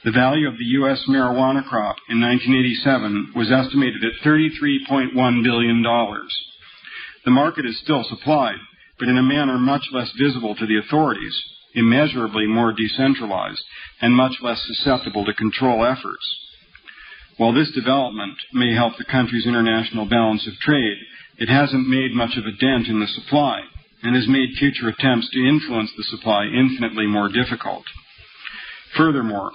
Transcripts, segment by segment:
The value of the U.S. marijuana crop in 1987 was estimated at $33.1 billion. The market is still supplied, but in a manner much less visible to the authorities, immeasurably more decentralized, and much less susceptible to control efforts. While this development may help the country's international balance of trade, it hasn't made much of a dent in the supply, and has made future attempts to influence the supply infinitely more difficult. Furthermore,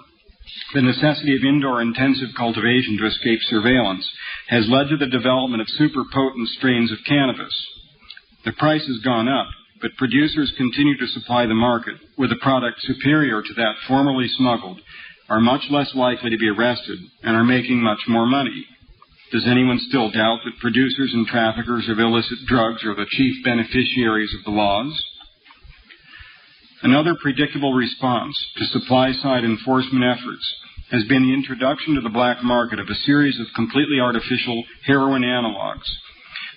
the necessity of indoor intensive cultivation to escape surveillance has led to the development of super-potent strains of cannabis. The price has gone up, but producers continue to supply the market with a product superior to that formerly smuggled, are much less likely to be arrested, and are making much more money. Does anyone still doubt that producers and traffickers of illicit drugs are the chief beneficiaries of the laws? Another predictable response to supply-side enforcement efforts has been the introduction to the black market of a series of completely artificial heroin analogs.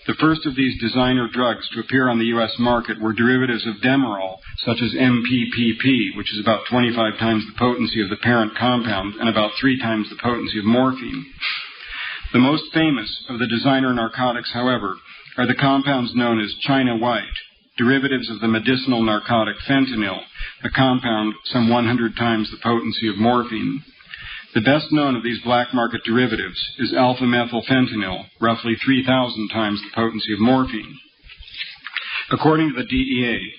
The first of these designer drugs to appear on the U.S. market were derivatives of Demerol, such as MPPP, which is about 25 times the potency of the parent compound and about 3 times the potency of morphine. The most famous of the designer narcotics, however, are the compounds known as China White, derivatives of the medicinal narcotic fentanyl, a compound some 100 times the potency of morphine. The best known of these black market derivatives is alpha-methylfentanyl, roughly 3,000 times the potency of morphine. According to the DEA,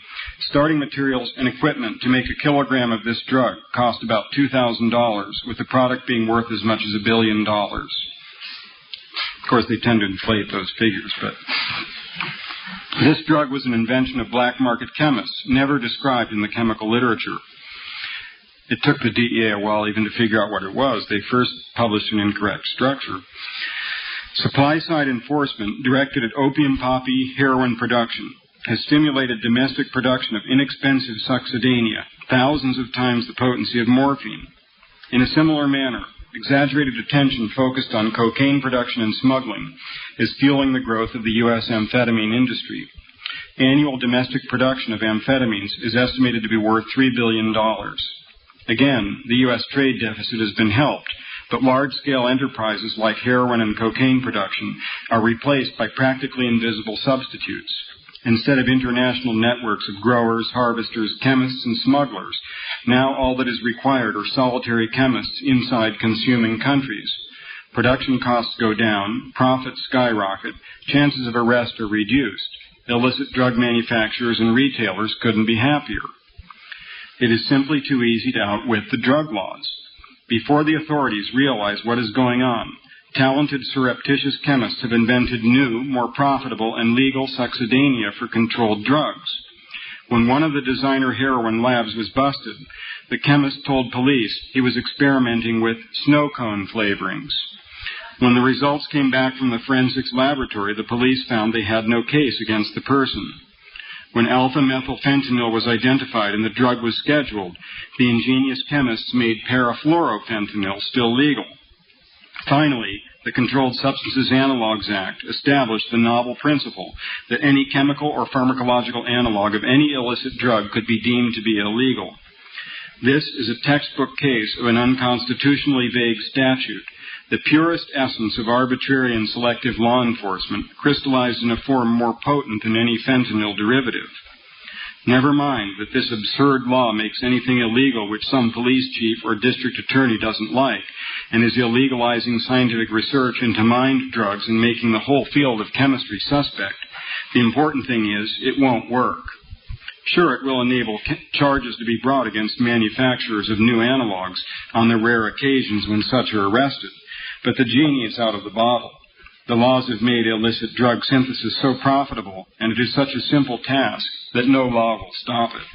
starting materials and equipment to make a kilogram of this drug cost about $2,000, with the product being worth as much as $1 billion. Of course, they tend to inflate those figures, but this drug was an invention of black market chemists, never described in the chemical literature. It took the DEA a while even to figure out what it was. They first published an incorrect structure. Supply-side enforcement directed at opium poppy heroin production has stimulated domestic production of inexpensive succedanea, thousands of times the potency of morphine. In a similar manner, exaggerated attention focused on cocaine production and smuggling is fueling the growth of the U.S. amphetamine industry. Annual domestic production of amphetamines is estimated to be worth $3 billion. Again, the U.S. trade deficit has been helped, but large-scale enterprises like heroin and cocaine production are replaced by practically invisible substitutes. Instead of international networks of growers, harvesters, chemists, and smugglers, now all that is required are solitary chemists inside consuming countries. Production costs go down, profits skyrocket, chances of arrest are reduced. Illicit drug manufacturers and retailers couldn't be happier. It is simply too easy to outwit the drug laws. Before the authorities realize what is going on, talented surreptitious chemists have invented new, more profitable, and legal succedanea for controlled drugs. When one of the designer heroin labs was busted, the chemist told police he was experimenting with snow cone flavorings. When the results came back from the forensics laboratory, the police found they had no case against the person. When alpha-methylfentanyl was identified and the drug was scheduled, the ingenious chemists made parafluorofentanyl still legal. Finally, the Controlled Substances Analogs Act established the novel principle that any chemical or pharmacological analog of any illicit drug could be deemed to be illegal. This is a textbook case of an unconstitutionally vague statute, the purest essence of arbitrary and selective law enforcement, crystallized in a form more potent than any fentanyl derivative. Never mind that this absurd law makes anything illegal which some police chief or district attorney doesn't like, and is illegalizing scientific research into mind drugs and making the whole field of chemistry suspect. The important thing is, it won't work. Sure, it will enable charges to be brought against manufacturers of new analogs on the rare occasions when such are arrested, but the genie is out of the bottle. The laws have made illicit drug synthesis so profitable, and it is such a simple task, that no law will stop it.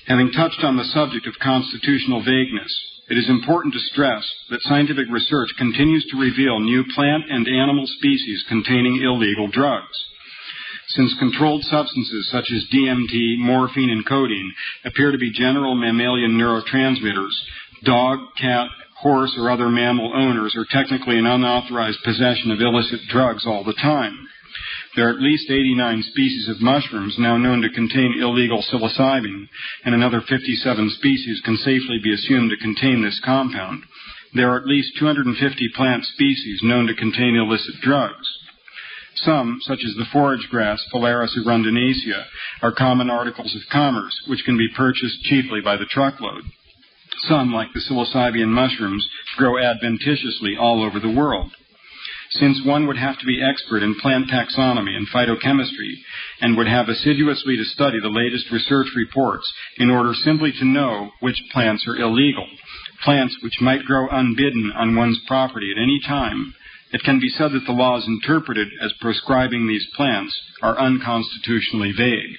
Having touched on the subject of constitutional vagueness, it is important to stress that scientific research continues to reveal new plant and animal species containing illegal drugs. Since controlled substances such as DMT, morphine, and codeine appear to be general mammalian neurotransmitters, dog, cat, horse, or other mammal owners are technically in unauthorized possession of illicit drugs all the time. There are at least 89 species of mushrooms now known to contain illegal psilocybin, and another 57 species can safely be assumed to contain this compound. There are at least 250 plant species known to contain illicit drugs. Some, such as the forage grass Phalaris arundinacea, are common articles of commerce which can be purchased cheaply by the truckload. Some, like the psilocybin mushrooms, grow adventitiously all over the world. Since one would have to be expert in plant taxonomy and phytochemistry and would have assiduously to study the latest research reports in order simply to know which plants are illegal, plants which might grow unbidden on one's property at any time, it can be said that the laws interpreted as proscribing these plants are unconstitutionally vague.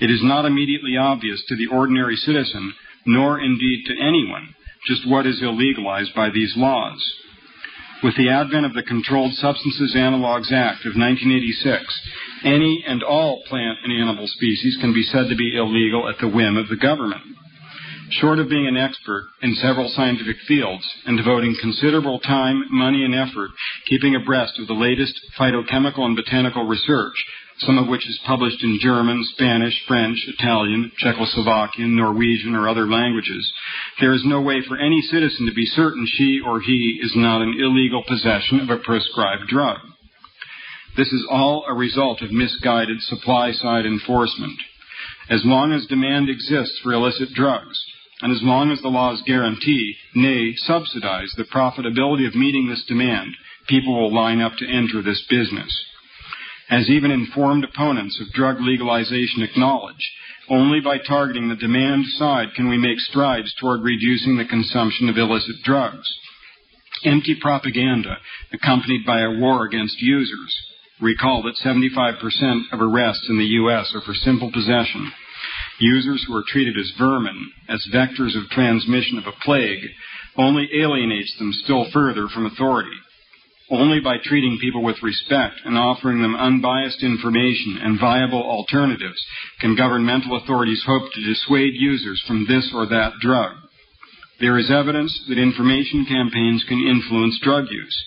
It is not immediately obvious to the ordinary citizen, nor indeed to anyone, just what is illegalized by these laws. With the advent of the Controlled Substances Analogues Act of 1986, any and all plant and animal species can be said to be illegal at the whim of the government. Short of being an expert in several scientific fields and devoting considerable time, money, and effort keeping abreast of the latest phytochemical and botanical research, some of which is published in German, Spanish, French, Italian, Czechoslovakian, Norwegian, or other languages, there is no way for any citizen to be certain she or he is not in illegal possession of a prescribed drug. This is all a result of misguided supply-side enforcement. As long as demand exists for illicit drugs, and as long as the laws guarantee, nay, subsidize the profitability of meeting this demand, people will line up to enter this business. As even informed opponents of drug legalization acknowledge, only by targeting the demand side can we make strides toward reducing the consumption of illicit drugs. Empty propaganda, accompanied by a war against users. Recall that 75% of arrests in the U.S. are for simple possession. Users who are treated as vermin, as vectors of transmission of a plague, only alienates them still further from authority. Only by treating people with respect and offering them unbiased information and viable alternatives can governmental authorities hope to dissuade users from this or that drug. There is evidence that information campaigns can influence drug use.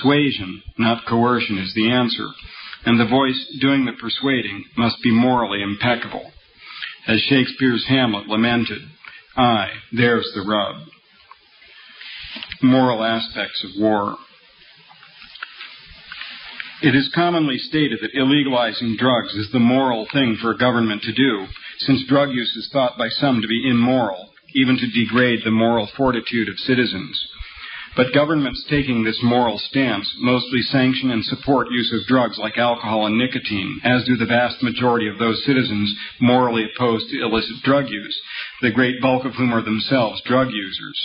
Suasion, not coercion, is the answer, and the voice doing the persuading must be morally impeccable. As Shakespeare's Hamlet lamented, "Aye, there's the rub." Moral aspects of war. It is commonly stated that illegalizing drugs is the moral thing for a government to do, since drug use is thought by some to be immoral, even to degrade the moral fortitude of citizens. But governments taking this moral stance mostly sanction and support use of drugs like alcohol and nicotine, as do the vast majority of those citizens morally opposed to illicit drug use, the great bulk of whom are themselves drug users.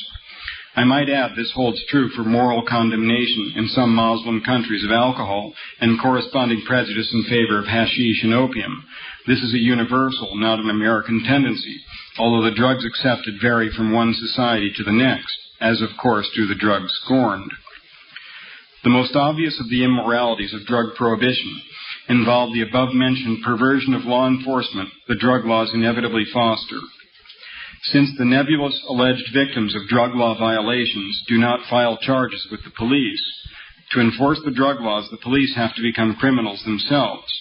I might add this holds true for moral condemnation in some Muslim countries of alcohol and corresponding prejudice in favor of hashish and opium. This is a universal, not an American tendency, although the drugs accepted vary from one society to the next, as of course do the drugs scorned. The most obvious of the immoralities of drug prohibition involve the above-mentioned perversion of law enforcement the drug laws inevitably foster. Since the nebulous alleged victims of drug law violations do not file charges with the police, to enforce the drug laws, the police have to become criminals themselves.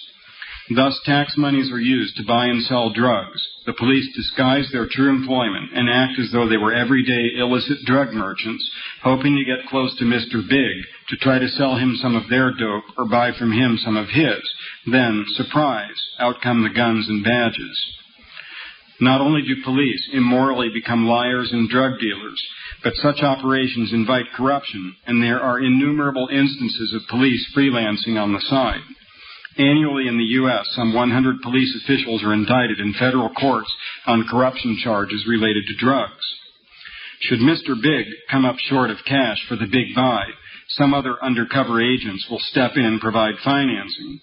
Thus, tax monies are used to buy and sell drugs. The police disguise their true employment and act as though they were everyday illicit drug merchants, hoping to get close to Mr. Big to try to sell him some of their dope or buy from him some of his. Then, surprise, out come the guns and badges. Not only do police immorally become liars and drug dealers, but such operations invite corruption, and there are innumerable instances of police freelancing on the side. Annually in the U.S., some 100 police officials are indicted in federal courts on corruption charges related to drugs. Should Mr. Big come up short of cash for the big buy, some other undercover agents will step in and provide financing.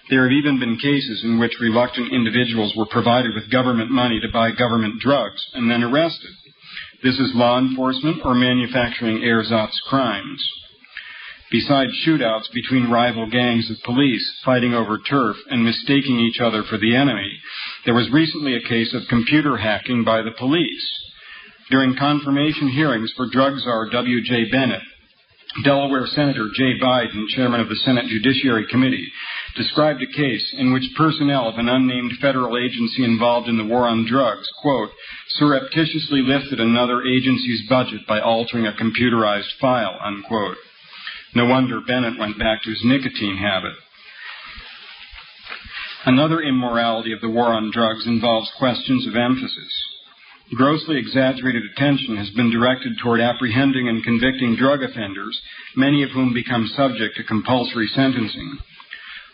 There have even been cases in which reluctant individuals were provided with government money to buy government drugs and then arrested. This is law enforcement or manufacturing ersatz crimes. Besides shootouts between rival gangs of police fighting over turf and mistaking each other for the enemy, there was recently a case of computer hacking by the police. During confirmation hearings for drug czar W.J. Bennett, Delaware Senator Jay Biden, chairman of the Senate Judiciary Committee, described a case in which personnel of an unnamed federal agency involved in the war on drugs, quote, surreptitiously lifted another agency's budget by altering a computerized file, unquote. No wonder Bennett went back to his nicotine habit. Another immorality of the war on drugs involves questions of emphasis. Grossly exaggerated attention has been directed toward apprehending and convicting drug offenders, many of whom become subject to compulsory sentencing.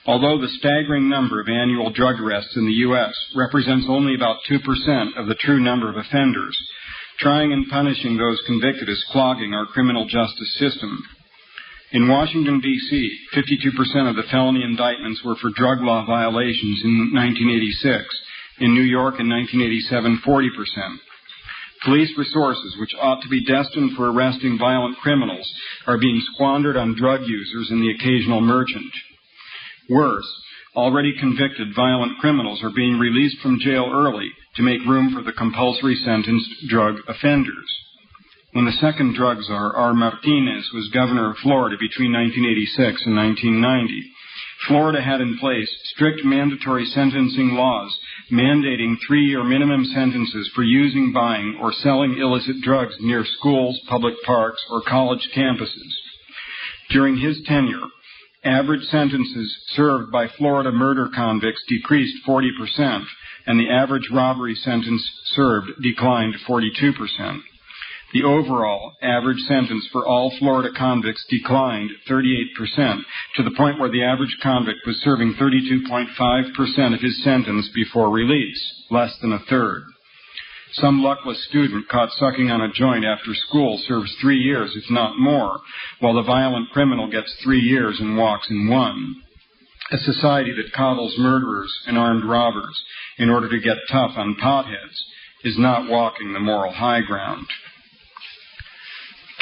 Although the staggering number of annual drug arrests in the U.S. represents only about 2% of the true number of offenders, trying and punishing those convicted is clogging our criminal justice system. In Washington, D.C., 52% of the felony indictments were for drug law violations in 1986. In New York in 1987, 40%. Police resources, which ought to be destined for arresting violent criminals, are being squandered on drug users and the occasional merchant. Worse, already convicted violent criminals are being released from jail early to make room for the compulsory sentenced drug offenders. When the second drug czar, R. Martinez, was governor of Florida between 1986 and 1990, Florida had in place strict mandatory sentencing laws mandating 3-year minimum sentences for using, buying, or selling illicit drugs near schools, public parks, or college campuses. During his tenure, average sentences served by Florida murder convicts decreased 40%, and the average robbery sentence served declined 42%. The overall average sentence for all Florida convicts declined 38%, to the point where the average convict was serving 32.5% of his sentence before release, less than a third. Some luckless student caught sucking on a joint after school serves 3 years, if not more, while the violent criminal gets 3 years and walks in 1. A society that coddles murderers and armed robbers in order to get tough on potheads is not walking the moral high ground.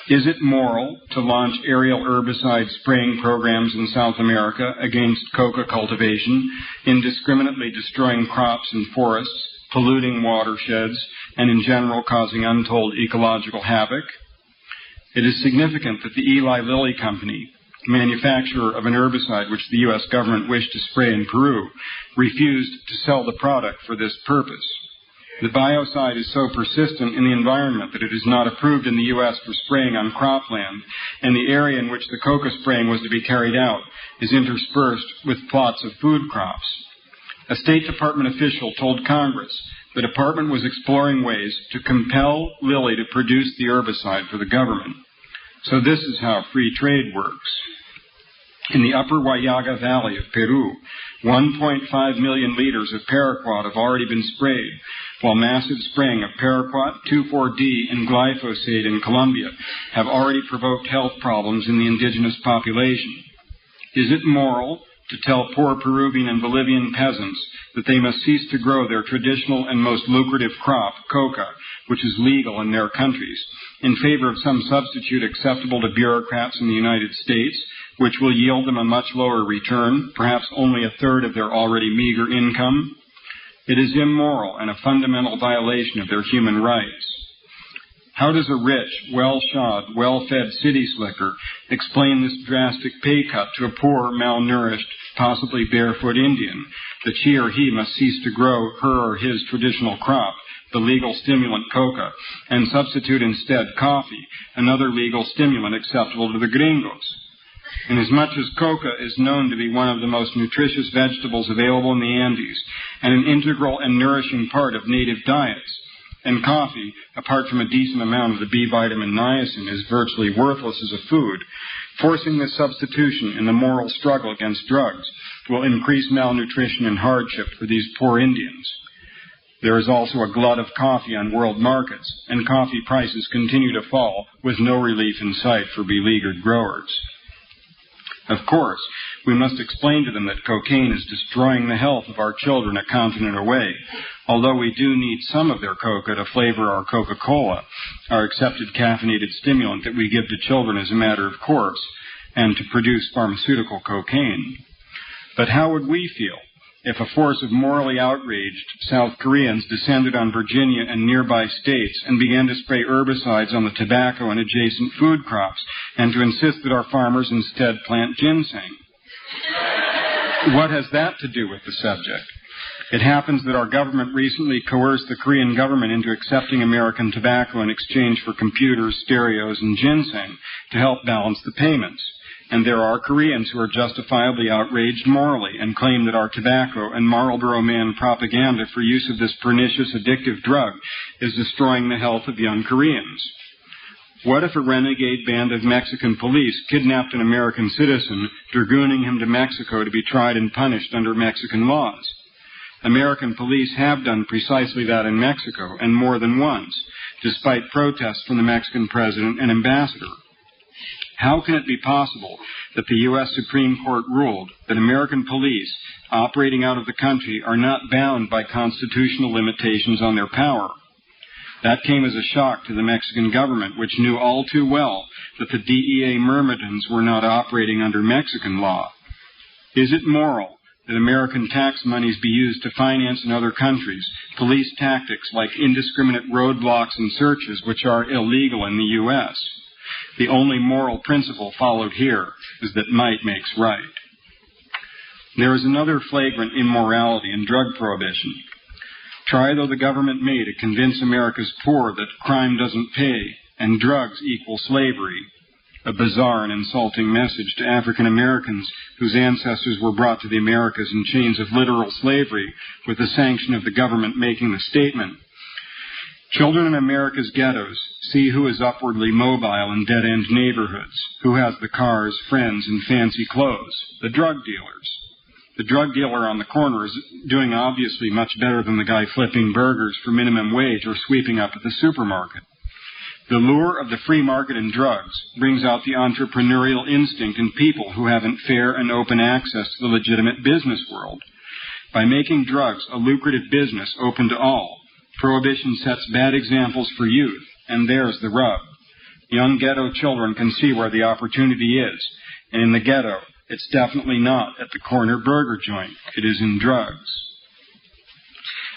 Is it moral to launch aerial herbicide spraying programs in South America against coca cultivation, indiscriminately destroying crops and forests, polluting watersheds, and in general causing untold ecological havoc? It is significant that the Eli Lilly Company, manufacturer of an herbicide which the U.S. government wished to spray in Peru, refused to sell the product for this purpose. The biocide is so persistent in the environment that it is not approved in the U.S. for spraying on cropland, and the area in which the coca spraying was to be carried out is interspersed with plots of food crops. A State Department official told Congress the department was exploring ways to compel Lilly to produce the herbicide for the government. So this is how free trade works. In the upper Huallaga Valley of Peru, 1.5 million liters of paraquat have already been sprayed, while massive spraying of paraquat, 2,4-D, and glyphosate in Colombia have already provoked health problems in the indigenous population. Is it moral to tell poor Peruvian and Bolivian peasants that they must cease to grow their traditional and most lucrative crop, coca, which is legal in their countries, in favor of some substitute acceptable to bureaucrats in the United States, which will yield them a much lower return, perhaps only a third of their already meager income? It is immoral and a fundamental violation of their human rights. How does a rich, well-shod, well-fed city slicker explain this drastic pay cut to a poor, malnourished, possibly barefoot Indian, that she or he must cease to grow her or his traditional crop, the legal stimulant coca, and substitute instead coffee, another legal stimulant acceptable to the gringos? Inasmuch as coca is known to be one of the most nutritious vegetables available in the Andes and an integral and nourishing part of native diets, and coffee, apart from a decent amount of the B vitamin niacin, is virtually worthless as a food, forcing this substitution in the moral struggle against drugs will increase malnutrition and hardship for these poor Indians. There is also a glut of coffee on world markets, and coffee prices continue to fall with no relief in sight for beleaguered growers. Of course, we must explain to them that cocaine is destroying the health of our children a continent away, although we do need some of their coca to flavor our Coca-Cola, our accepted caffeinated stimulant that we give to children as a matter of course, and to produce pharmaceutical cocaine. But how would we feel if a force of morally outraged South Koreans descended on Virginia and nearby states and began to spray herbicides on the tobacco and adjacent food crops, and to insist that our farmers instead plant ginseng? What has that to do with the subject? It happens that our government recently coerced the Korean government into accepting American tobacco in exchange for computers, stereos, and ginseng to help balance the payments. And there are Koreans who are justifiably outraged morally and claim that our tobacco and Marlboro Man propaganda for use of this pernicious addictive drug is destroying the health of young Koreans. What if a renegade band of Mexican police kidnapped an American citizen, dragooning him to Mexico to be tried and punished under Mexican laws? American police have done precisely that in Mexico, and more than once, despite protests from the Mexican president and ambassador. How can it be possible that the U.S. Supreme Court ruled that American police operating out of the country are not bound by constitutional limitations on their power? That came as a shock to the Mexican government, which knew all too well that the DEA myrmidons were not operating under Mexican law. Is it moral that American tax monies be used to finance in other countries police tactics like indiscriminate roadblocks and searches, which are illegal in the U.S.? The only moral principle followed here is that might makes right. There is another flagrant immorality in drug prohibition. Try though the government may to convince America's poor that crime doesn't pay and drugs equal slavery, a bizarre and insulting message to African Americans whose ancestors were brought to the Americas in chains of literal slavery with the sanction of the government making the statement. Children in America's ghettos see who is upwardly mobile in dead-end neighborhoods, who has the cars, friends, and fancy clothes, the drug dealers. The drug dealer on the corner is doing obviously much better than the guy flipping burgers for minimum wage or sweeping up at the supermarket. The lure of the free market in drugs brings out the entrepreneurial instinct in people who haven't fair and open access to the legitimate business world. By making drugs a lucrative business open to all, prohibition sets bad examples for youth, and there's the rub. Young ghetto children can see where the opportunity is, and in the ghetto, it's definitely not at the corner burger joint. It is in drugs.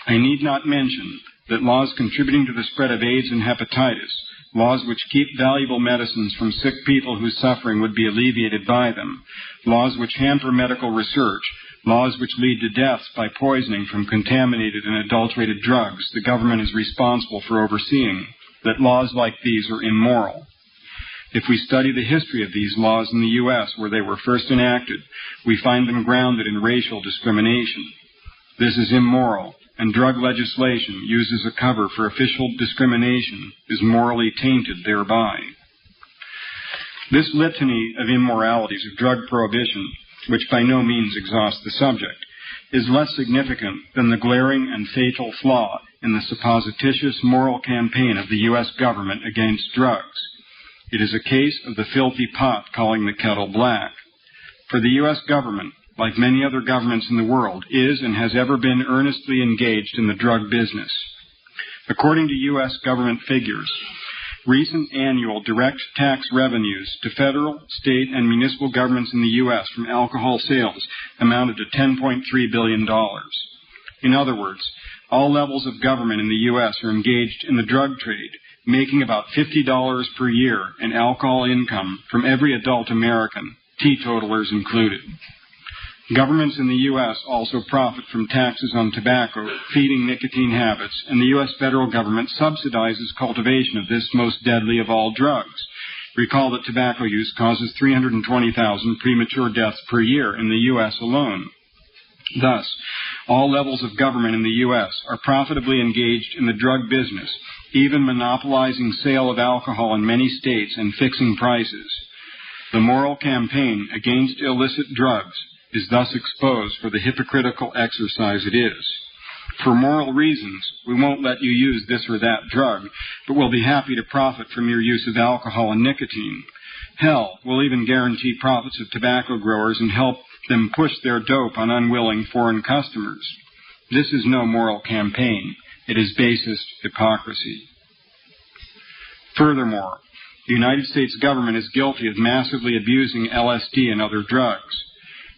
I need not mention that laws contributing to the spread of AIDS and hepatitis, laws which keep valuable medicines from sick people whose suffering would be alleviated by them, laws which hamper medical research, laws which lead to deaths by poisoning from contaminated and adulterated drugs the government is responsible for overseeing, that laws like these are immoral. If we study the history of these laws in the U.S. where they were first enacted, we find them grounded in racial discrimination. This is immoral, and drug legislation used as a cover for official discrimination is morally tainted thereby. This litany of immoralities of drug prohibition, which by no means exhausts the subject, is less significant than the glaring and fatal flaw in the supposititious moral campaign of the U.S. government against drugs. It is a case of the filthy pot calling the kettle black. For the U.S. government, like many other governments in the world, is and has ever been earnestly engaged in the drug business. According to U.S. government figures, recent annual direct tax revenues to federal, state, and municipal governments in the U.S. from alcohol sales amounted to $10.3 billion. In other words, all levels of government in the U.S. are engaged in the drug trade, making about $50 per year in alcohol income from every adult American, teetotalers included. Governments in the U.S. also profit from taxes on tobacco, feeding nicotine habits, and the U.S. federal government subsidizes cultivation of this most deadly of all drugs. Recall that tobacco use causes 320,000 premature deaths per year in the U.S. alone. Thus, all levels of government in the U.S. are profitably engaged in the drug business, even monopolizing sale of alcohol in many states and fixing prices. The moral campaign against illicit drugs is thus exposed for the hypocritical exercise it is. For moral reasons, we won't let you use this or that drug, but we'll be happy to profit from your use of alcohol and nicotine. Hell, we'll even guarantee profits of tobacco growers and help them push their dope on unwilling foreign customers. This is no moral campaign. It is basest hypocrisy. Furthermore, the United States government is guilty of massively abusing LSD and other drugs.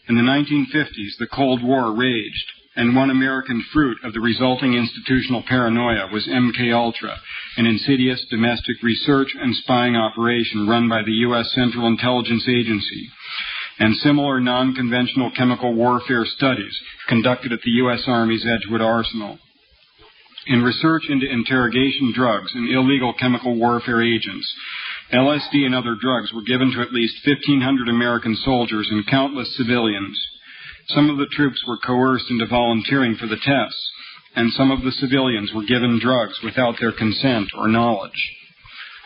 In the 1950s, the Cold War raged, and one American fruit of the resulting institutional paranoia was MKUltra, an insidious domestic research and spying operation run by the U.S. Central Intelligence Agency. and similar non-conventional chemical warfare studies conducted at the U.S. Army's Edgewood Arsenal. In research into interrogation drugs and illegal chemical warfare agents, LSD and other drugs were given to at least 1,500 American soldiers and countless civilians. Some of the troops were coerced into volunteering for the tests, and some of the civilians were given drugs without their consent or knowledge.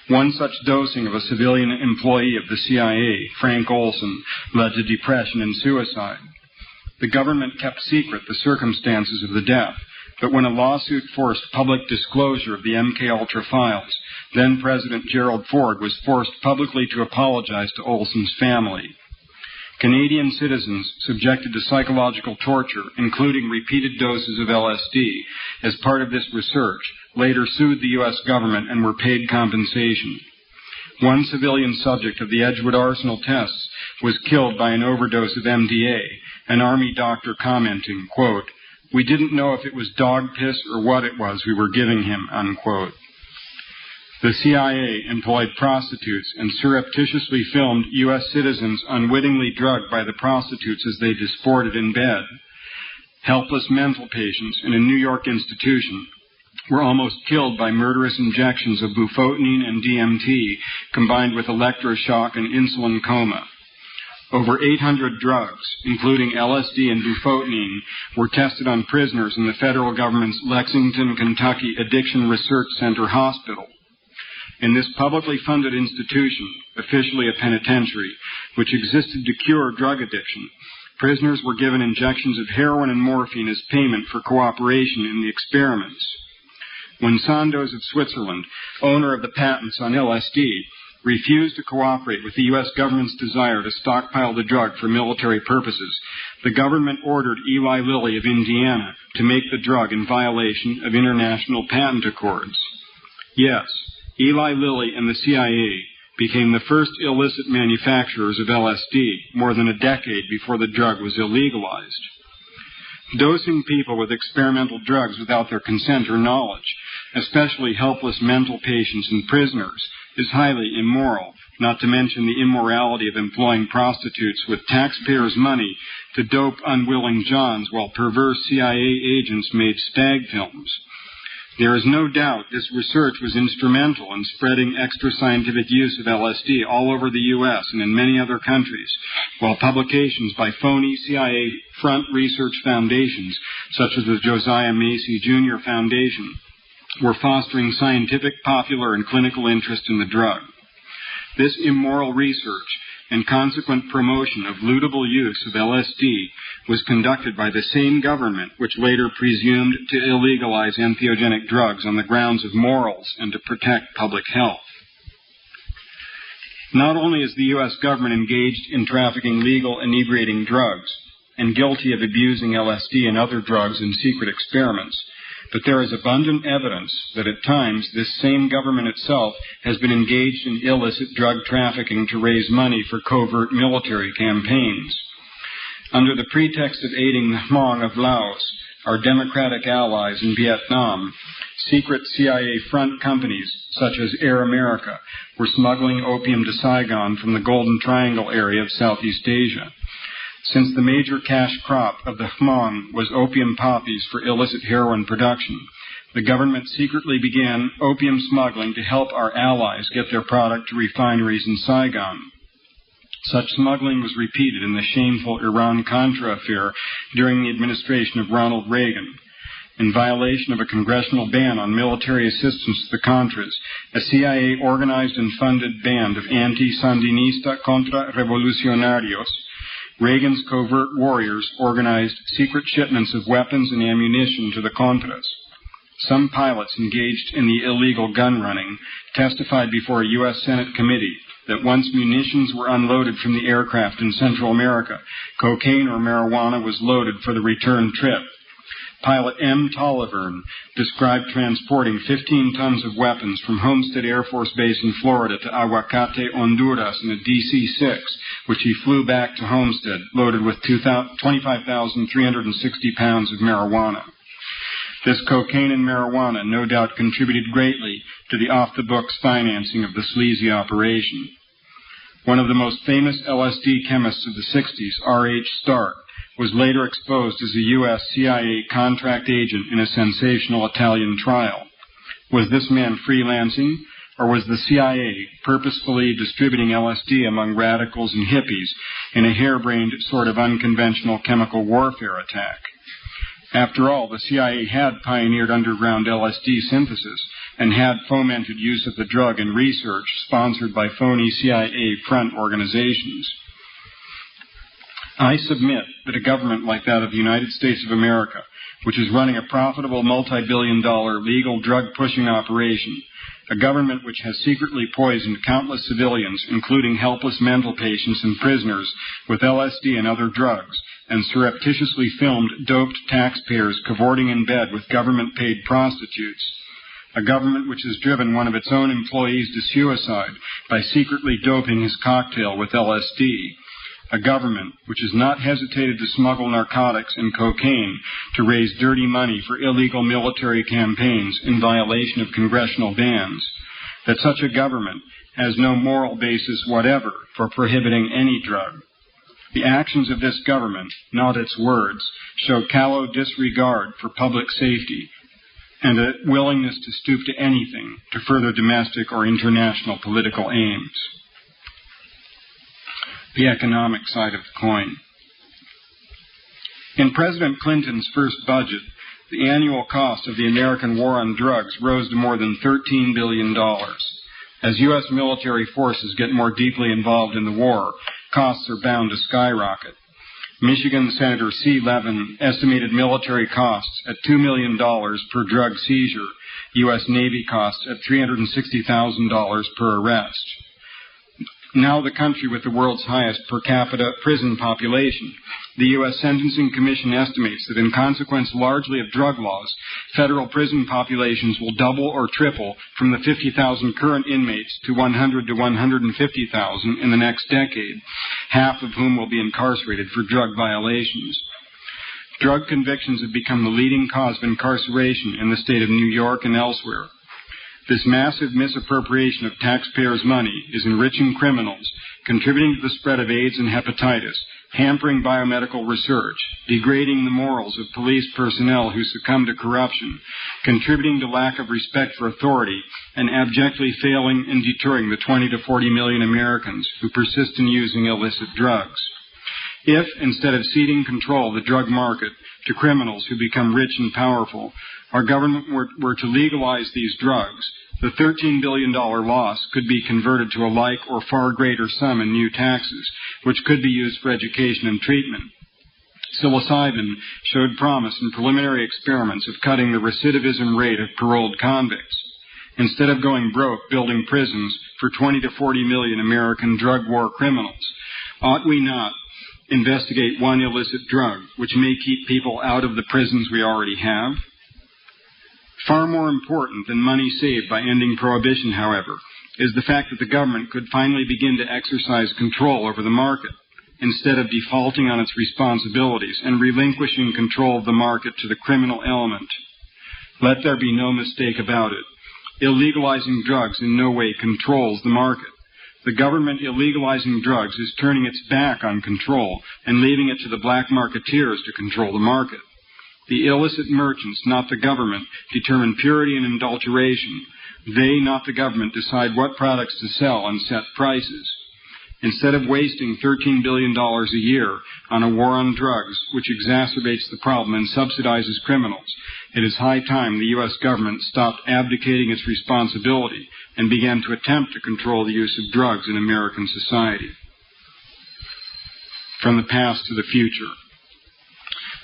One such dosing of a civilian employee of the CIA, Frank Olson, led to depression and suicide. The government kept secret the circumstances of the death, but when a lawsuit forced public disclosure of the MKUltra files, then-President Gerald Ford was forced publicly to apologize to Olson's family. Canadian citizens subjected to psychological torture, including repeated doses of LSD, as part of this research, later sued the U.S. government and were paid compensation. One civilian subject of the Edgewood Arsenal tests was killed by an overdose of MDA, an Army doctor commenting, quote, "We didn't know if it was dog piss or what it was we were giving him," unquote. The CIA employed prostitutes and surreptitiously filmed U.S. citizens unwittingly drugged by the prostitutes as they disported in bed. Helpless mental patients in a New York institution were almost killed by murderous injections of bufotenine and DMT combined with electroshock and insulin coma. Over 800 drugs, including LSD and bufotenine, were tested on prisoners in the federal government's Lexington, Kentucky Addiction Research Center hospital. In this publicly funded institution, officially a penitentiary, which existed to cure drug addiction, prisoners were given injections of heroin and morphine as payment for cooperation in the experiments. When Sandoz of Switzerland, owner of the patents on LSD, refused to cooperate with the U.S. government's desire to stockpile the drug for military purposes, the government ordered Eli Lilly of Indiana to make the drug in violation of international patent accords. Yes, Eli Lilly and the CIA became the first illicit manufacturers of LSD more than a decade before the drug was illegalized. Dosing people with experimental drugs without their consent or knowledge, especially helpless mental patients and prisoners, is highly immoral, not to mention the immorality of employing prostitutes with taxpayers' money to dope unwilling Johns while perverse CIA agents made stag films. There is no doubt this research was instrumental in spreading extra-scientific use of LSD all over the U.S. and in many other countries, while publications by phony CIA front research foundations, such as the Josiah Macy Jr. Foundation, were fostering scientific, popular, and clinical interest in the drug. This immoral research and consequent promotion of lootable use of LSD was conducted by the same government which later presumed to illegalize entheogenic drugs on the grounds of morals and to protect public health. Not only is the U.S. government engaged in trafficking legal inebriating drugs and guilty of abusing LSD and other drugs in secret experiments, but there is abundant evidence that at times this same government itself has been engaged in illicit drug trafficking to raise money for covert military campaigns. Under the pretext of aiding the Hmong of Laos, our democratic allies in Vietnam, secret CIA front companies, such as Air America, were smuggling opium to Saigon from the Golden Triangle area of Southeast Asia. Since the major cash crop of the Hmong was opium poppies for illicit heroin production, the government secretly began opium smuggling to help our allies get their product to refineries in Saigon. Such smuggling was repeated in the shameful Iran-Contra affair during the administration of Ronald Reagan. In violation of a congressional ban on military assistance to the Contras, a CIA organized and funded band of anti-Sandinista contra-revolucionarios, Reagan's covert warriors organized secret shipments of weapons and ammunition to the Contras. Some pilots engaged in the illegal gun running testified before a U.S. Senate committee that once munitions were unloaded from the aircraft in Central America, cocaine or marijuana was loaded for the return trip. Pilot M. Tollivern described transporting 15 tons of weapons from Homestead Air Force Base in Florida to Aguacate, Honduras in a DC-6, which he flew back to Homestead, loaded with 25,360 pounds of marijuana. This cocaine and marijuana no doubt contributed greatly to the off-the-books financing of the sleazy operation. one of the most famous LSD chemists of the 60s, R.H. Stark, was later exposed as a U.S. CIA contract agent in a sensational Italian trial. Was this man freelancing, or was the CIA purposefully distributing LSD among radicals and hippies in a harebrained sort of unconventional chemical warfare attack? After all, the CIA had pioneered underground LSD synthesis and had fomented use of the drug in research sponsored by phony CIA front organizations. I submit that a government like that of the United States of America, which is running a profitable multi-billion-dollar legal drug-pushing operation, a government which has secretly poisoned countless civilians, including helpless mental patients and prisoners, with LSD and other drugs, and surreptitiously filmed doped taxpayers cavorting in bed with government-paid prostitutes, a government which has driven one of its own employees to suicide by secretly doping his cocktail with LSD, a government which has not hesitated to smuggle narcotics and cocaine to raise dirty money for illegal military campaigns in violation of congressional bans, that such a government has no moral basis whatever for prohibiting any drug. The actions of this government, not its words, show callow disregard for public safety and a willingness to stoop to anything to further domestic or international political aims. The economic side of the coin. In President Clinton's first budget, the annual cost of the American war on drugs rose to more than $13 billion. As U.S. military forces get more deeply involved in the war, costs are bound to skyrocket. Michigan Senator C. Levin estimated military costs at $2 million per drug seizure, U.S. Navy costs at $360,000 per arrest. Now the country with the world's highest per capita prison population, the U.S. Sentencing Commission estimates that in consequence largely of drug laws, federal prison populations will double or triple from the 50,000 current inmates to 100 to 150,000 in the next decade, half of whom will be incarcerated for drug violations. Drug convictions have become the leading cause of incarceration in the state of New York and elsewhere. This massive misappropriation of taxpayers' money is enriching criminals, contributing to the spread of AIDS and hepatitis, hampering biomedical research, degrading the morals of police personnel who succumb to corruption, contributing to lack of respect for authority, and abjectly failing in deterring the 20 to 40 million Americans who persist in using illicit drugs. If, instead of ceding control of the drug market to criminals who become rich and powerful, our government were to legalize these drugs, the $13 billion loss could be converted to a like or far greater sum in new taxes, which could be used for education and treatment. Psilocybin showed promise in preliminary experiments of cutting the recidivism rate of paroled convicts. Instead of going broke building prisons for 20 to 40 million American drug war criminals, ought we not investigate one illicit drug which may keep people out of the prisons we already have? Far more important than money saved by ending prohibition, however, is the fact that the government could finally begin to exercise control over the market, instead of defaulting on its responsibilities and relinquishing control of the market to the criminal element. Let there be no mistake about it. Illegalizing drugs in no way controls the market. The government illegalizing drugs is turning its back on control and leaving it to the black marketeers to control the market. The illicit merchants, not the government, determine purity and adulteration. They, not the government, decide what products to sell and set prices. Instead of wasting $13 billion a year on a war on drugs, which exacerbates the problem and subsidizes criminals, it is high time the U.S. government stopped abdicating its responsibility and began to attempt to control the use of drugs in American society. From the past to the future.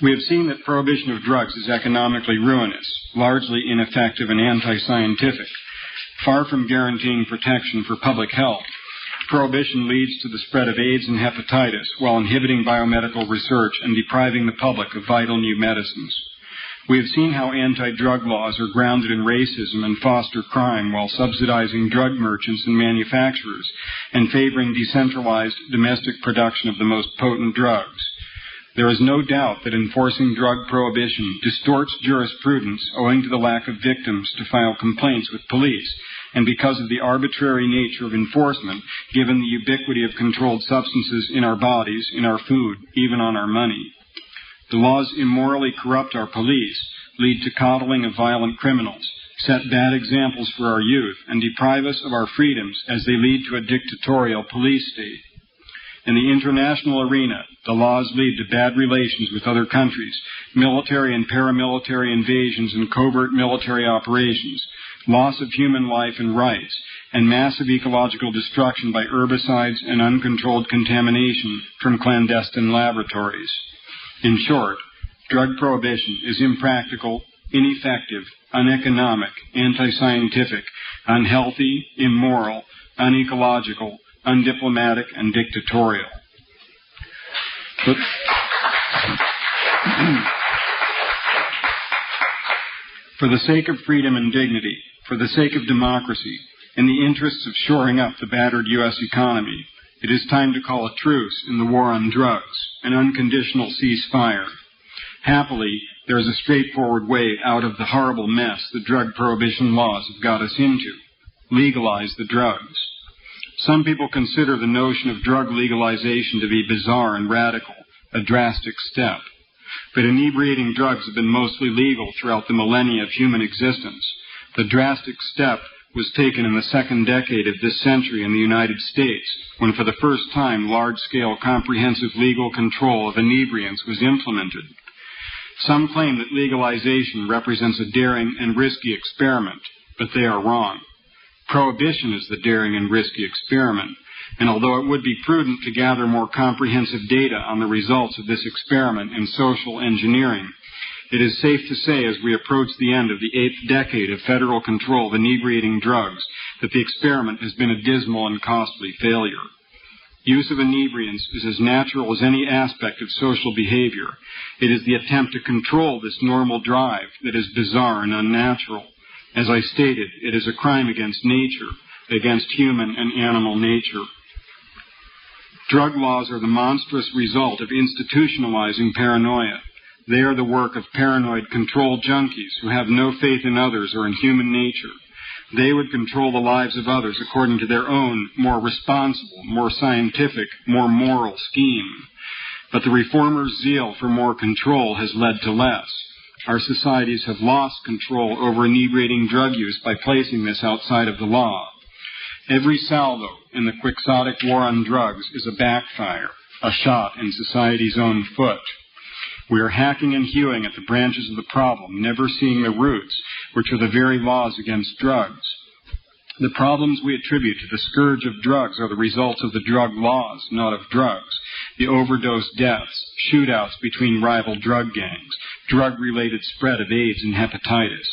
We have seen that prohibition of drugs is economically ruinous, largely ineffective and anti-scientific. Far from guaranteeing protection for public health, prohibition leads to the spread of AIDS and hepatitis while inhibiting biomedical research and depriving the public of vital new medicines. We have seen how anti-drug laws are grounded in racism and foster crime while subsidizing drug merchants and manufacturers and favoring decentralized domestic production of the most potent drugs. There is no doubt that enforcing drug prohibition distorts jurisprudence owing to the lack of victims to file complaints with police and because of the arbitrary nature of enforcement, given the ubiquity of controlled substances in our bodies, in our food, even on our money. The laws immorally corrupt our police, lead to coddling of violent criminals, set bad examples for our youth, and deprive us of our freedoms as they lead to a dictatorial police state. In the international arena, the laws lead to bad relations with other countries, military and paramilitary invasions and covert military operations, loss of human life and rights, and massive ecological destruction by herbicides and uncontrolled contamination from clandestine laboratories. In short, drug prohibition is impractical, ineffective, uneconomic, anti-scientific, unhealthy, immoral, unecological, undiplomatic, and dictatorial. For the sake of freedom and dignity, for the sake of democracy, in the interests of shoring up the battered U.S. economy, it is time to call a truce in the war on drugs, an unconditional ceasefire. Happily, there is a straightforward way out of the horrible mess the drug prohibition laws have got us into. Legalize the drugs. Some people consider the notion of drug legalization to be bizarre and radical, a drastic step. But inebriating drugs have been mostly legal throughout the millennia of human existence. The drastic step was taken in the second decade of this century in the United States, when for the first time large-scale comprehensive legal control of inebriants was implemented. Some claim that legalization represents a daring and risky experiment, but they are wrong. Prohibition is the daring and risky experiment, and although it would be prudent to gather more comprehensive data on the results of this experiment in social engineering, it is safe to say as we approach the end of the 8th decade of federal control of inebriating drugs that the experiment has been a dismal and costly failure. Use of inebriants is as natural as any aspect of social behavior. It is the attempt to control this normal drive that is bizarre and unnatural. As I stated, it is a crime against nature, against human and animal nature. Drug laws are the monstrous result of institutionalizing paranoia. They are the work of paranoid control junkies who have no faith in others or in human nature. They would control the lives of others according to their own more responsible, more scientific, more moral scheme. But the reformers' zeal for more control has led to less. Our societies have lost control over inebriating drug use by placing this outside of the law. Every salvo in the quixotic war on drugs is a backfire, a shot in society's own foot. We are hacking and hewing at the branches of the problem, never seeing the roots, which are the very laws against drugs. The problems we attribute to the scourge of drugs are the results of the drug laws, not of drugs. The overdose deaths, shootouts between rival drug gangs, drug-related spread of AIDS and hepatitis.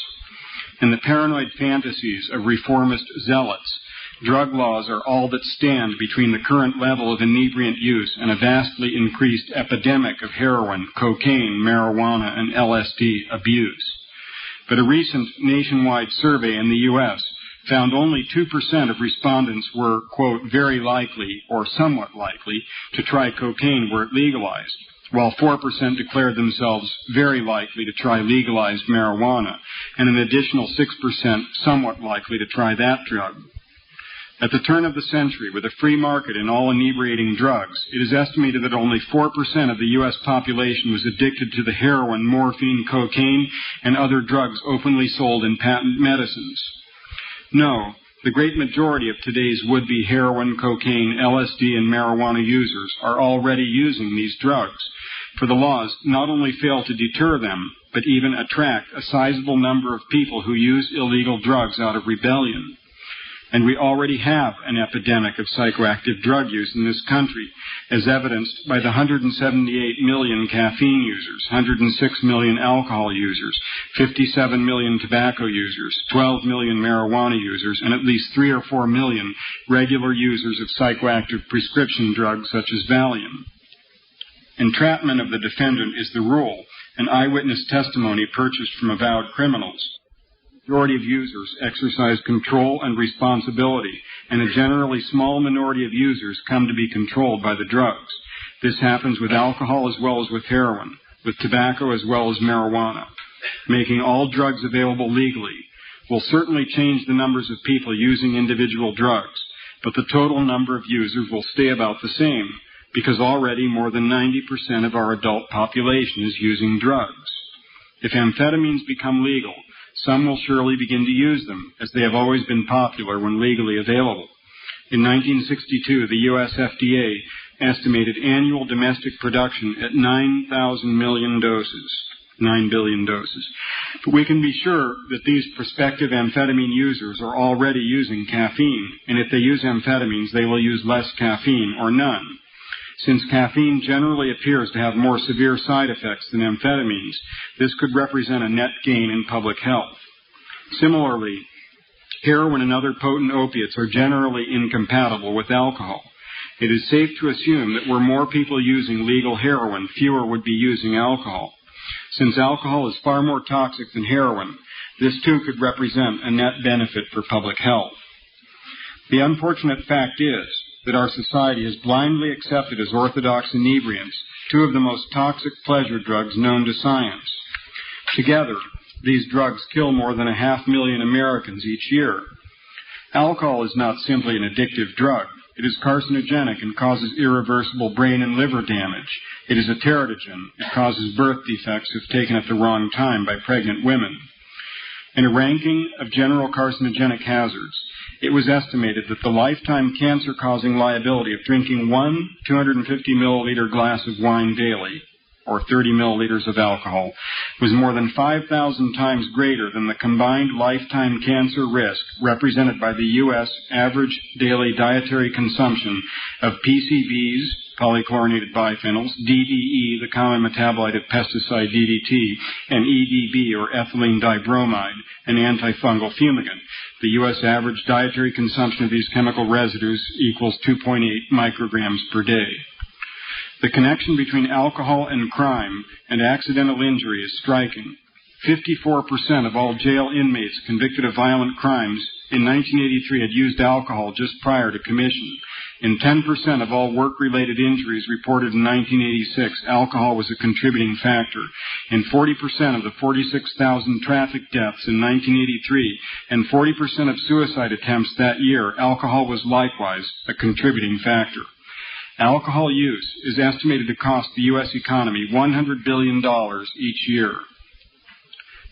And the paranoid fantasies of reformist zealots, drug laws are all that stand between the current level of inebriant use and a vastly increased epidemic of heroin, cocaine, marijuana, and LSD abuse. But a recent nationwide survey in the U.S. found only 2% of respondents were, quote, very likely or somewhat likely to try cocaine were it legalized, while 4% declared themselves very likely to try legalized marijuana, and an additional 6% somewhat likely to try that drug. At the turn of the century, with a free market in all inebriating drugs, it is estimated that only 4% of the U.S. population was addicted to the heroin, morphine, cocaine, and other drugs openly sold in patent medicines. No, the great majority of today's would-be heroin, cocaine, LSD, and marijuana users are already using these drugs, for the laws not only fail to deter them, but even attract a sizable number of people who use illegal drugs out of rebellion. And we already have an epidemic of psychoactive drug use in this country, as evidenced by the 178 million caffeine users, 106 million alcohol users, 57 million tobacco users, 12 million marijuana users, and at least 3 or 4 million regular users of psychoactive prescription drugs such as Valium. Entrapment of the defendant is the rule, and eyewitness testimony purchased from avowed criminals. The majority of users exercise control and responsibility, and a generally small minority of users come to be controlled by the drugs. This happens with alcohol as well as with heroin, with tobacco as well as marijuana. Making all drugs available legally, will certainly change the numbers of people using individual drugs, but the total number of users will stay about the same, because already more than 90% of our adult population is using drugs. If amphetamines become legal, some will surely begin to use them, as they have always been popular when legally available. In 1962, the U.S. FDA estimated annual domestic production at 9,000 million doses, 9 billion doses. But we can be sure that these prospective amphetamine users are already using caffeine, and if they use amphetamines, they will use less caffeine or none. Since caffeine generally appears to have more severe side effects than amphetamines, this could represent a net gain in public health. Similarly, heroin and other potent opiates are generally incompatible with alcohol. It is safe to assume that were more people using legal heroin, fewer would be using alcohol. Since alcohol is far more toxic than heroin, this too could represent a net benefit for public health. The unfortunate fact is that our society has blindly accepted as orthodox inebriants two of the most toxic pleasure drugs known to science. Together, these drugs kill more than 500,000 Americans each year. Alcohol is not simply an addictive drug. It is carcinogenic and causes irreversible brain and liver damage. It is a teratogen. It causes birth defects if taken at the wrong time by pregnant women. In a ranking of general carcinogenic hazards, it was estimated that the lifetime cancer-causing liability of drinking one 250-milliliter glass of wine daily, or 30 milliliters of alcohol, was more than 5,000 times greater than the combined lifetime cancer risk represented by the U.S. average daily dietary consumption of PCBs, polychlorinated biphenyls, DDE, the common metabolite of pesticide DDT, and EDB, or ethylene dibromide, an antifungal fumigant. The U.S. average dietary consumption of these chemical residues equals 2.8 micrograms per day. The connection between alcohol and crime and accidental injury is striking. 54% of all jail inmates convicted of violent crimes in 1983 had used alcohol just prior to commission. In 10% of all work-related injuries reported in 1986, alcohol was a contributing factor. In 40% of the 46,000 traffic deaths in 1983 and 40% of suicide attempts that year, alcohol was likewise a contributing factor. Alcohol use is estimated to cost the U.S. economy $100 billion each year.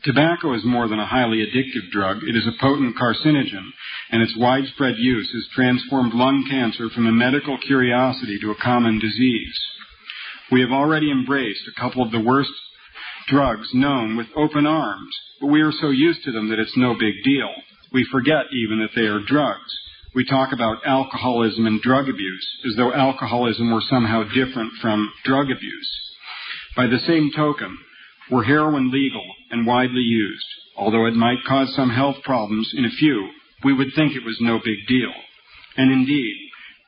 Tobacco is more than a highly addictive drug. It is a potent carcinogen, and its widespread use has transformed lung cancer from a medical curiosity to a common disease. We have already embraced a couple of the worst drugs known with open arms, but we are so used to them that it's no big deal. We forget even that they are drugs. We talk about alcoholism and drug abuse as though alcoholism were somehow different from drug abuse. By the same token, were heroin legal and widely used, although it might cause some health problems in a few, we would think it was no big deal. And indeed,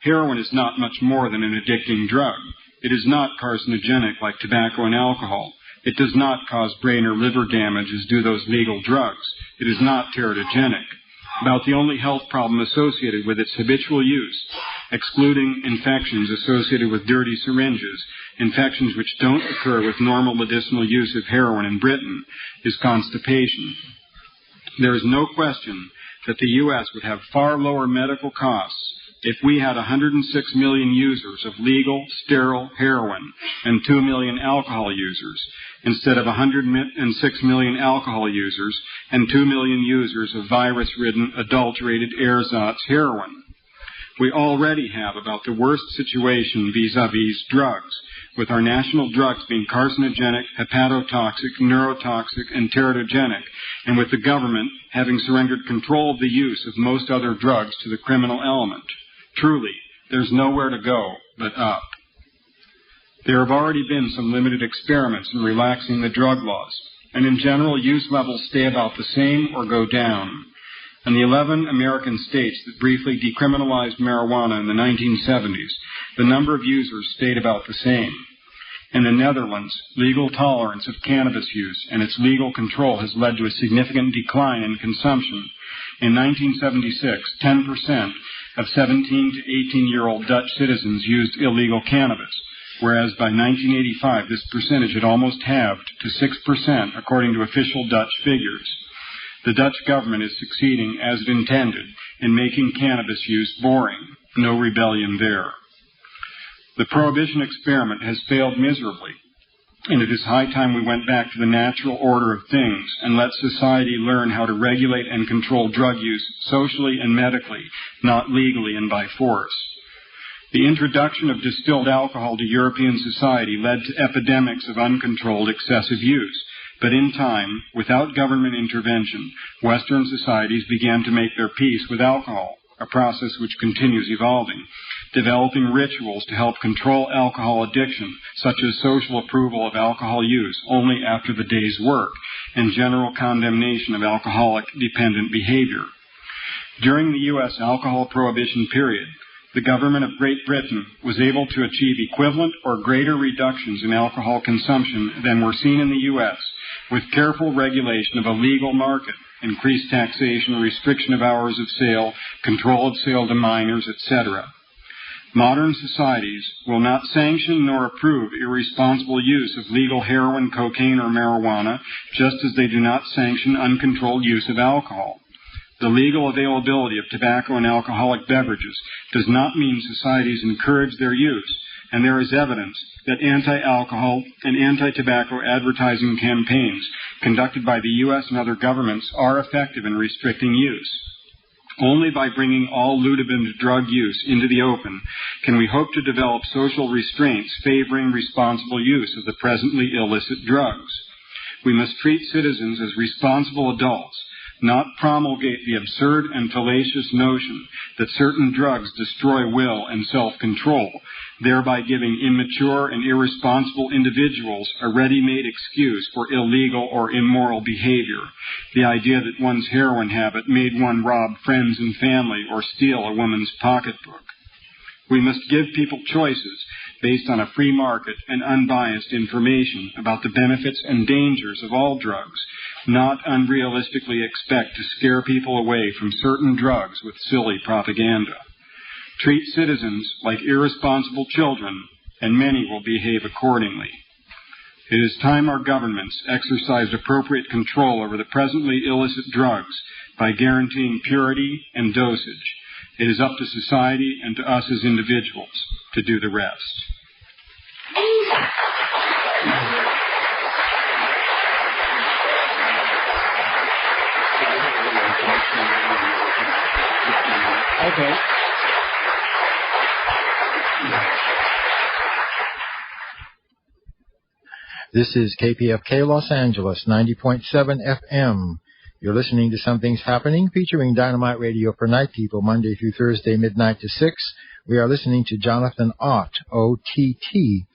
heroin is not much more than an addicting drug. It is not carcinogenic like tobacco and alcohol. It does not cause brain or liver damage as do those legal drugs. It is not teratogenic. About the only health problem associated with its habitual use, excluding infections associated with dirty syringes, infections which don't occur with normal medicinal use of heroin in Britain, is constipation. There is no question that the U.S. would have far lower medical costs if we had 106 million users of legal, sterile heroin and 2 million alcohol users, instead of 106 million alcohol users and 2 million users of virus-ridden, adulterated ersatz heroin. We already have about the worst situation vis-a-vis drugs, with our national drugs being carcinogenic, hepatotoxic, neurotoxic, and teratogenic, and with the government having surrendered control of the use of most other drugs to the criminal element. Truly, there's nowhere to go but up. There have already been some limited experiments in relaxing the drug laws, and in general, use levels stay about the same or go down. In the 11 American states that briefly decriminalized marijuana in the 1970s, the number of users stayed about the same. In the Netherlands, legal tolerance of cannabis use and its legal control has led to a significant decline in consumption. In 1976, 10% of 17 to 18-year-old Dutch citizens used illegal cannabis, whereas by 1985 this percentage had almost halved to 6%, according to official Dutch figures. The Dutch government is succeeding as it intended in making cannabis use boring. No rebellion there. The prohibition experiment has failed miserably, and it is high time we went back to the natural order of things and let society learn how to regulate and control drug use socially and medically, not legally and by force. The introduction of distilled alcohol to European society led to epidemics of uncontrolled excessive use. But in time, without government intervention, Western societies began to make their peace with alcohol, a process which continues evolving, developing rituals to help control alcohol addiction, such as social approval of alcohol use only after the day's work, and general condemnation of alcoholic-dependent behavior. During the U.S. alcohol prohibition period, the government of Great Britain was able to achieve equivalent or greater reductions in alcohol consumption than were seen in the U.S., with careful regulation of a legal market, increased taxation, restriction of hours of sale, control of sale to minors, etc. Modern societies will not sanction nor approve irresponsible use of legal heroin, cocaine, or marijuana, just as they do not sanction uncontrolled use of alcohol. The legal availability of tobacco and alcoholic beverages does not mean societies encourage their use, and there is evidence that anti-alcohol and anti-tobacco advertising campaigns conducted by the U.S. and other governments are effective in restricting use. Only by bringing all ludiband drug use into the open can we hope to develop social restraints favoring responsible use of the presently illicit drugs. We must treat citizens as responsible adults, not promulgate the absurd and fallacious notion that certain drugs destroy will and self-control, thereby giving immature and irresponsible individuals a ready-made excuse for illegal or immoral behavior. The idea that one's heroin habit made one rob friends and family or steal a woman's pocketbook. We must give people choices based on a free market and unbiased information about the benefits and dangers of all drugs, not unrealistically expect to scare people away from certain drugs with silly propaganda. Treat citizens like irresponsible children, and many will behave accordingly. It is time our governments exercised appropriate control over the presently illicit drugs by guaranteeing purity and dosage. It is up to society and to us as individuals to do the rest. Okay. This is KPFK Los Angeles, 90.7 FM. You're listening to Something's Happening, featuring Dynamite Radio for Night People, Monday through Thursday, midnight to 6. We are listening to Jonathan Ott, O-T-T,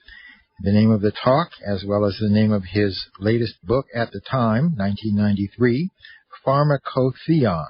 the name of the talk, as well as the name of his latest book at the time, 1993, Pharmacotheon.